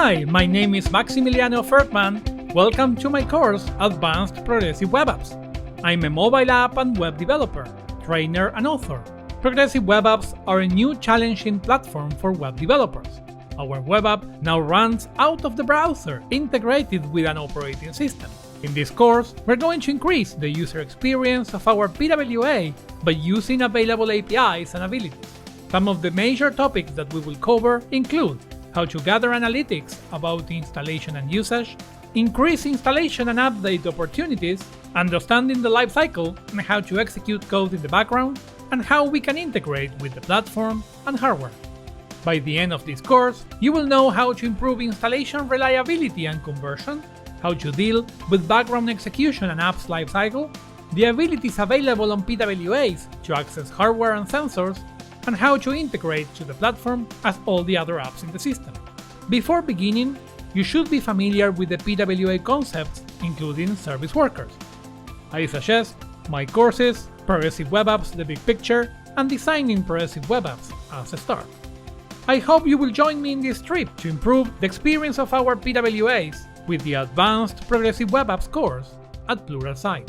Hi, my name is Maximiliano Firtman. Welcome to my course, Advanced Progressive Web Apps. I'm a mobile app and web developer, trainer and author. Progressive Web Apps are a new challenging platform for web developers. Our web app now runs out of the browser, integrated with an operating system. In this course, we're going to increase the user experience of our PWA by using available APIs and abilities. Some of the major topics that we will cover include how to gather analytics about installation and usage, increase installation and update opportunities, understanding the lifecycle and how to execute code in the background, and how we can integrate with the platform and hardware. By the end of this course, you will know how to improve installation reliability and conversion, how to deal with background execution and apps lifecycle, the abilities available on PWAs to access hardware and sensors, and how to integrate to the platform as all the other apps in the system. Before beginning, you should be familiar with the PWA concepts, including service workers. I suggest my courses, Progressive Web Apps, The Big Picture, and Designing Progressive Web Apps as a start. I hope you will join me in this trip to improve the experience of our PWAs with the Advanced Progressive Web Apps course at Pluralsight.